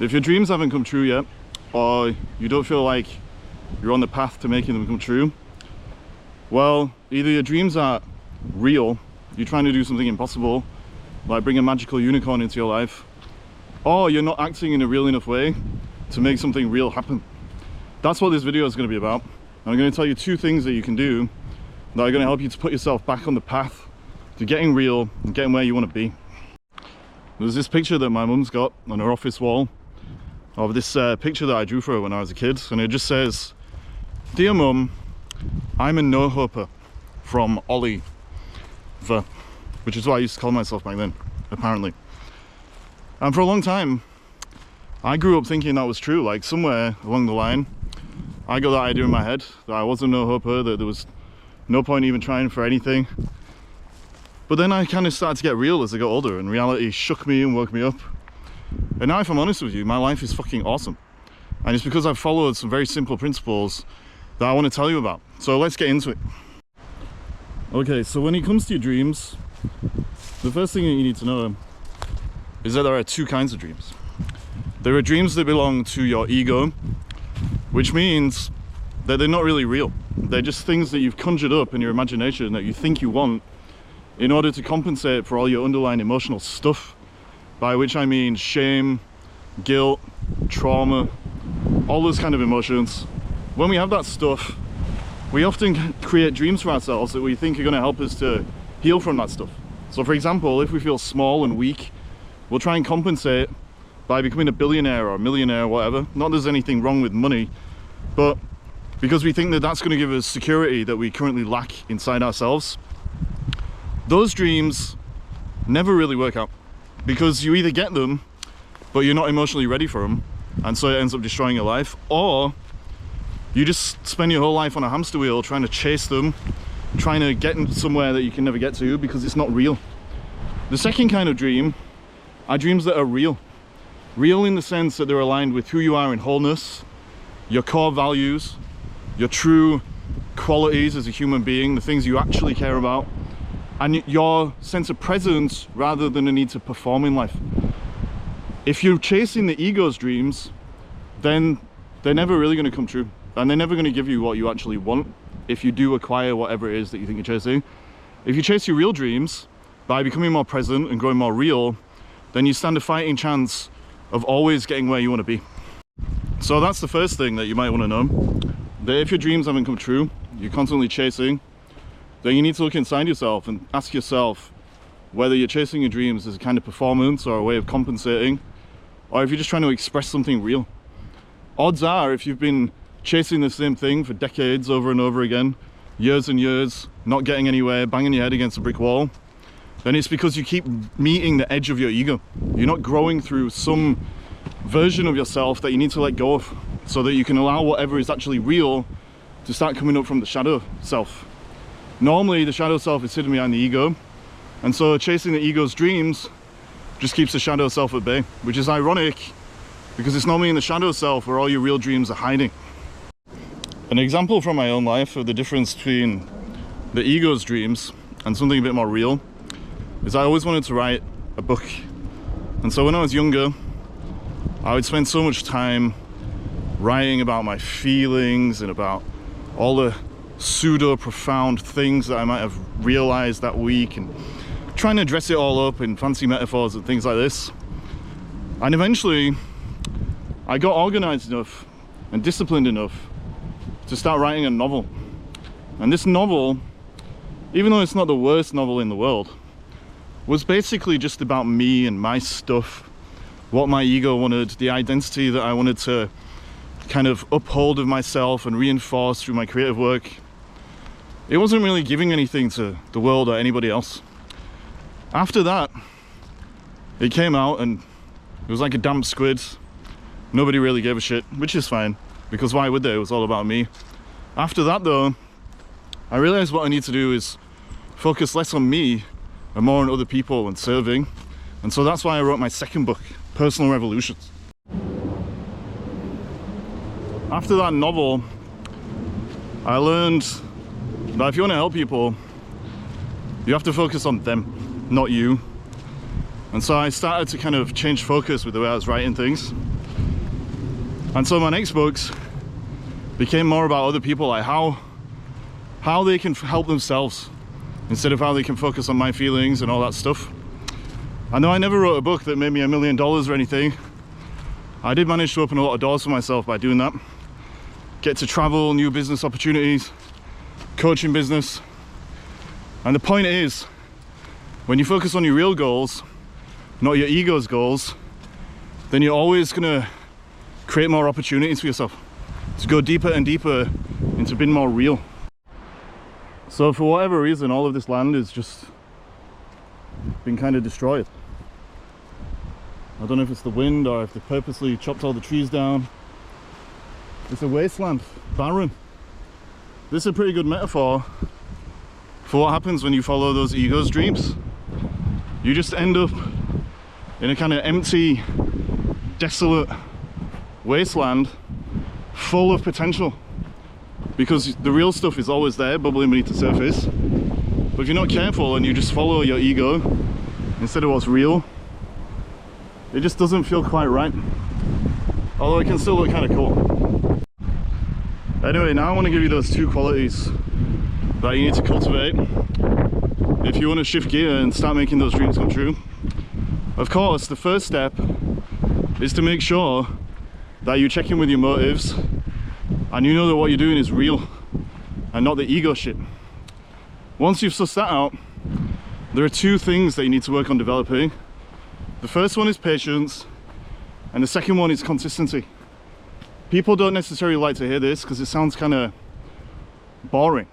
If your dreams haven't come true yet, or you don't feel like you're on the path to making them come true, well, either your dreams are real, you're trying to do something impossible, like bring a magical unicorn into your life, or you're not acting in a real enough way to make something real happen. That's what this video is going to be about. I'm going to tell you 2 things that you can do that are going to help you to put yourself back on the path to getting real and getting where you want to be. There's this picture that my mum's got on her office wall of this picture that I drew for her when I was a kid, and it just says, "Dear Mum, I'm a no-hoper from Oliver," which is what I used to call myself back then, apparently. And for a long time, I grew up thinking that was true. Like, somewhere along the line, I got that idea in my head that I was a no-hoper, that there was no point even trying for anything. But then I kind of started to get real as I got older, and reality shook me and woke me up. And now, if I'm honest with you, my life is fucking awesome. And it's because I've followed some very simple principles that I want to tell you about. So let's get into it. Okay, so when it comes to your dreams, the first thing that you need to know is that there are 2 kinds of dreams. There are dreams that belong to your ego, which means that they're not really real. They're just things that you've conjured up in your imagination that you think you want in order to compensate for all your underlying emotional stuff, by which I mean shame, guilt, trauma, all those kind of emotions. When we have that stuff, we often create dreams for ourselves that we think are going to help us to heal from that stuff. So for example, if we feel small and weak, we'll try and compensate by becoming a billionaire or a millionaire or whatever. Not that there's anything wrong with money, but because we think that that's going to give us security that we currently lack inside ourselves. Those dreams never really work out, because you either get them, but you're not emotionally ready for them, and so it ends up destroying your life, or you just spend your whole life on a hamster wheel trying to chase them, trying to get somewhere that you can never get to because it's not real. The second kind of dream are dreams that are real. Real in the sense that they're aligned with who you are in wholeness, your core values, your true qualities as a human being, the things you actually care about, and your sense of presence rather than a need to perform in life. If you're chasing the ego's dreams, then they're never really going to come true, and they're never going to give you what you actually want if you do acquire whatever it is that you think you're chasing. If you chase your real dreams by becoming more present and growing more real, then you stand a fighting chance of always getting where you want to be. So that's the first thing that you might want to know, that if your dreams haven't come true, you're constantly chasing, then you need to look inside yourself and ask yourself whether you're chasing your dreams as a kind of performance or a way of compensating, or if you're just trying to express something real. Odds are, if you've been chasing the same thing for decades over and over again, years and years, not getting anywhere, banging your head against a brick wall, then it's because you keep meeting the edge of your ego. You're not growing through some version of yourself that you need to let go of, so that you can allow whatever is actually real to start coming up from the shadow self. Normally the shadow self is hidden behind the ego, and so chasing the ego's dreams just keeps the shadow self at bay, which is ironic because it's normally in the shadow self where all your real dreams are hiding. An example from my own life of the difference between the ego's dreams and something a bit more real is I always wanted to write a book. And so when I was younger, I would spend so much time writing about my feelings and about all the pseudo profound things that I might have realized that week, and trying to dress it all up in fancy metaphors and things like this. And eventually I got organized enough and disciplined enough to start writing a novel. And this novel, even though it's not the worst novel in the world, was basically just about me and my stuff, what my ego wanted, the identity that I wanted to kind of uphold of myself and reinforce through my creative work. It wasn't really giving anything to the world or anybody else. After that, it came out and it was like a damp squid. Nobody really gave a shit, which is fine, because why would they? It was all about me. After that though, I realized what I need to do is focus less on me and more on other people and serving. And so that's why I wrote my second book, Personal Revolutions. After that novel, I learned that if you want to help people, you have to focus on them, not you. And so I started to kind of change focus with the way I was writing things. And so my next books became more about other people, like how they can help themselves instead of how they can focus on my feelings and all that stuff. I know I never wrote a book that made me $1 million or anything. I did manage to open a lot of doors for myself by doing that. Get to travel, new business opportunities, coaching business. And the point is, when you focus on your real goals, not your ego's goals, then you're always gonna create more opportunities for yourself to go deeper and deeper into being more real. So for whatever reason, all of this land has just been kind of destroyed. I don't know if it's the wind or if they purposely chopped all the trees down. It's a wasteland, barren. This is a pretty good metaphor for what happens when you follow those ego's dreams. You just end up in a kind of empty, desolate wasteland full of potential, because the real stuff is always there, bubbling beneath the surface. But if you're not careful and you just follow your ego instead of what's real, it just doesn't feel quite right, although it can still look kind of cool. Anyway, now I want to give you those 2 qualities that you need to cultivate if you want to shift gear and start making those dreams come true. Of course, the first step is to make sure that you check in with your motives and you know that what you're doing is real and not the ego shit. Once you've sussed that out, there are 2 things that you need to work on developing. The first one is patience, and the second one is consistency. People don't necessarily like to hear this because it sounds kind of boring.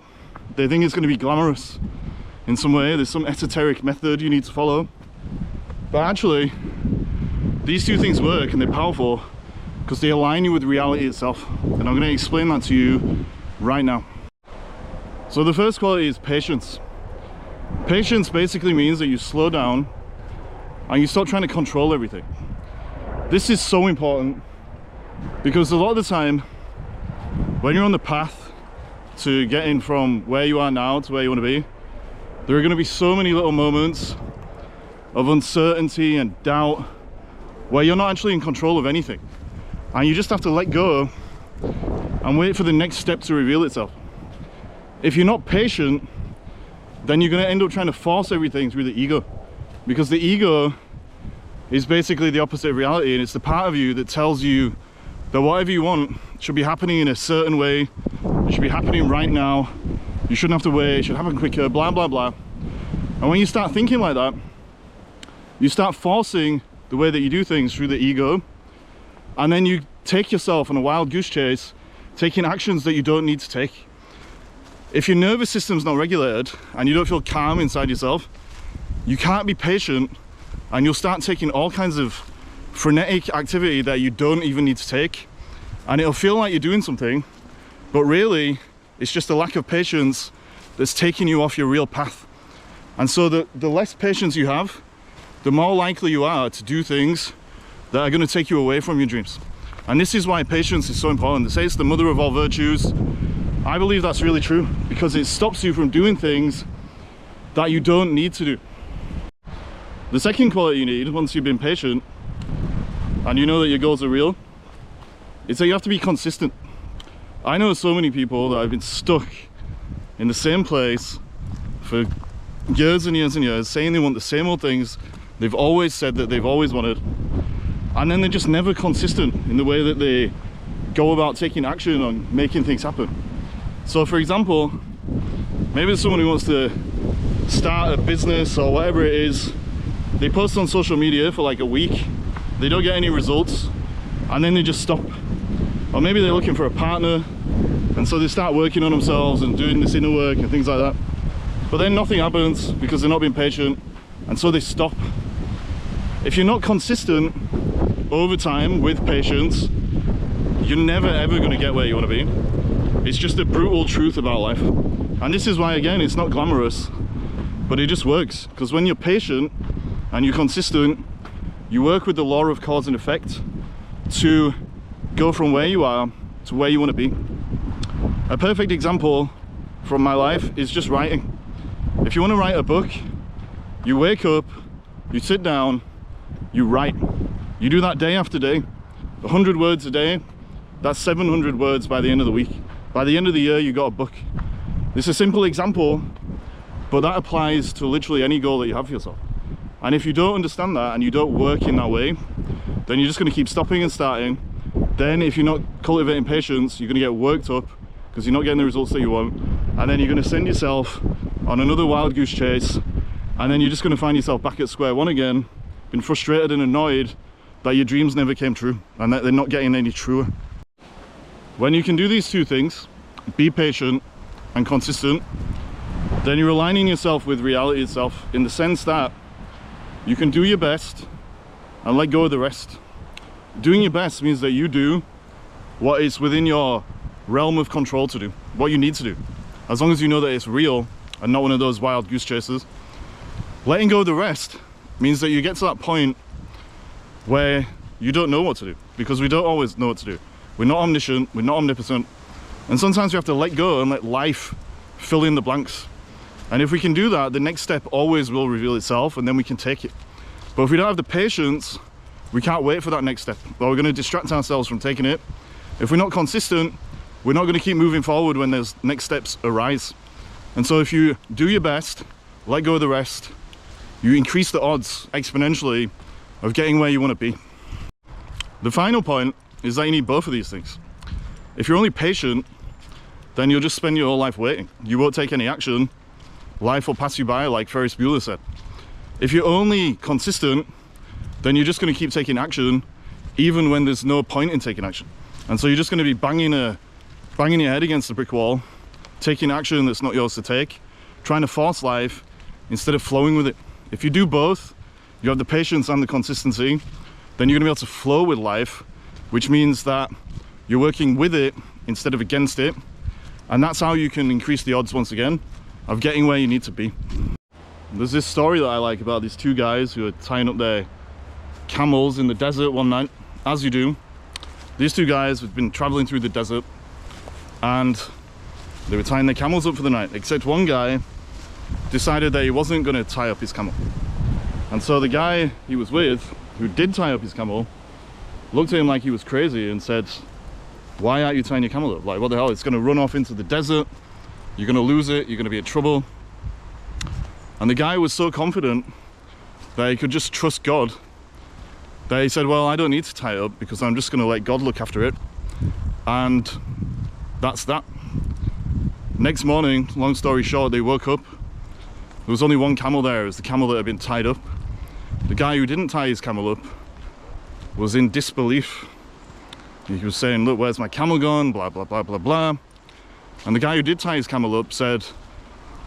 They think it's going to be glamorous in some way. There's some esoteric method you need to follow. But actually, these 2 things work and they're powerful because they align you with reality itself. And I'm going to explain that to you right now. So the first quality is patience. Patience basically means that you slow down and you stop trying to control everything. This is so important because a lot of the time when you're on the path to getting from where you are now to where you want to be, there are going to be so many little moments of uncertainty and doubt where you're not actually in control of anything, and you just have to let go and wait for the next step to reveal itself. If you're not patient, then you're going to end up trying to force everything through the ego, because the ego is basically the opposite of reality, and it's the part of you that tells you that whatever you want should be happening in a certain way, it should be happening right now, you shouldn't have to wait, it should happen quicker, blah blah blah. And when you start thinking like that, you start forcing the way that you do things through the ego, and then you take yourself on a wild goose chase, taking actions that you don't need to take. If your nervous system's not regulated and you don't feel calm inside yourself, you can't be patient, and you'll start taking all kinds of frenetic activity that you don't even need to take, and it'll feel like you're doing something, but really it's just a lack of patience that's taking you off your real path. And so the less patience you have, the more likely you are to do things that are going to take you away from your dreams. And this is why patience is so important. They say it's the mother of all virtues. I believe that's really true, because it stops you from doing things that you don't need to do. The second quality you need, once you've been patient and you know that your goals are real, is that you have to be consistent. I know so many people that have been stuck in the same place for years and years and years, saying they want the same old things they've always said that they've always wanted, and then they're just never consistent in the way that they go about taking action on making things happen. So for example, maybe there's someone who wants to start a business or whatever it is. They post on social media for like a week, they don't get any results, and then they just stop. Or maybe they're looking for a partner, and so they start working on themselves and doing this inner work and things like that, but then nothing happens because they're not being patient, and so they stop. If you're not consistent over time with patience, you're never ever going to get where you want to be. It's just a brutal truth about life. And this is why, again, it's not glamorous, but it just works. Because when you're patient and you're consistent, you work with the law of cause and effect to go from where you are to where you want to be. A perfect example from my life is just writing. If you want to write a book, you wake up, you sit down, you write. You do that day after day, 100 words a day, That's 700 words by the end of the week. By the end of the year, you got a book. This is a simple example, but that applies to literally any goal that you have for yourself. And if you don't understand that and you don't work in that way, then you're just going to keep stopping and starting. Then if you're not cultivating patience, you're going to get worked up because you're not getting the results that you want. And then you're going to send yourself on another wild goose chase. And then you're just going to find yourself back at square one again, being frustrated and annoyed that your dreams never came true and that they're not getting any truer. When you can do these two things, be patient and consistent, then you're aligning yourself with reality itself, in the sense that you can do your best and let go of the rest. Doing your best means that you do what is within your realm of control to do, what you need to do, as long as you know that it's real and not one of those wild goose chases. Letting go of the rest means that you get to that point where you don't know what to do, because we don't always know what to do. We're not omniscient, we're not omnipotent, and sometimes we have to let go and let life fill in the blanks. And if we can do that, the next step always will reveal itself, and then we can take it. But if we don't have the patience, we can't wait for that next step, or we're going to distract ourselves from taking it. If we're not consistent, we're not going to keep moving forward when those next steps arise. And so if you do your best, let go of the rest, you increase the odds exponentially of getting where you want to be. The final point is that you need both of these things. If you're only patient, then you'll just spend your whole life waiting. You won't take any action. Life will pass you by, like Ferris Bueller said. If you're only consistent, then you're just going to keep taking action even when there's no point in taking action. And so you're just going to be banging your head against the brick wall, taking action that's not yours to take, trying to force life instead of flowing with it. If you do both, you have the patience and the consistency, then you're going to be able to flow with life, which means that you're working with it instead of against it. And that's how you can increase the odds once again of getting where you need to be. There's this story that I like about these two guys who are tying up their camels in the desert one night, as you do. These two guys had been traveling through the desert and they were tying their camels up for the night, except one guy decided that he wasn't going to tie up his camel. And so the guy he was with, who did tie up his camel, looked at him like he was crazy and said, "Why aren't you tying your camel up? Like, what the hell? It's going to run off into the desert. You're going to lose it. You're going to be in trouble." And the guy was so confident that he could just trust God that he said, "Well, I don't need to tie it up because I'm just going to let God look after it." And that's that. Next morning, long story short, they woke up. There was only one camel there. It was the camel that had been tied up. The guy who didn't tie his camel up was in disbelief. He was saying, "Look, where's my camel gone? Blah, blah, blah, blah, blah." And the guy who did tie his camel up said,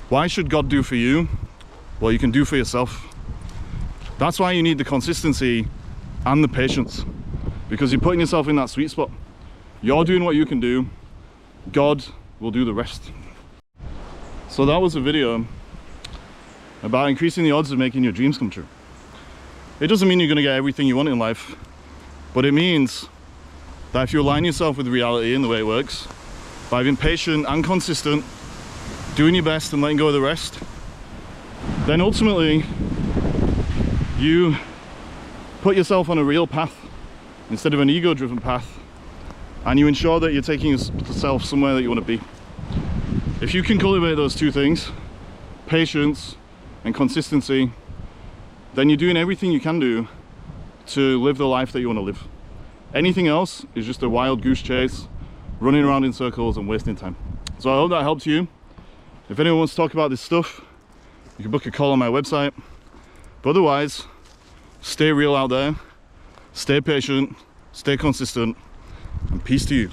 "Why should God do for you what you can do for yourself?" That's why you need the consistency and the patience, because you're putting yourself in that sweet spot. You're doing what you can do. God will do the rest. So that was a video about increasing the odds of making your dreams come true. It doesn't mean you're going to get everything you want in life, but it means that if you align yourself with reality and the way it works, by being patient and consistent, doing your best and letting go of the rest, then ultimately you put yourself on a real path instead of an ego-driven path, and you ensure that you're taking yourself somewhere that you want to be. If you can cultivate those two things, patience and consistency, then you're doing everything you can do to live the life that you want to live. Anything else is just a wild goose chase, running around in circles and wasting time. So I hope that helped you. If anyone wants to talk about this stuff, you can book a call on my website. But otherwise, stay real out there, stay patient, stay consistent, and peace to you.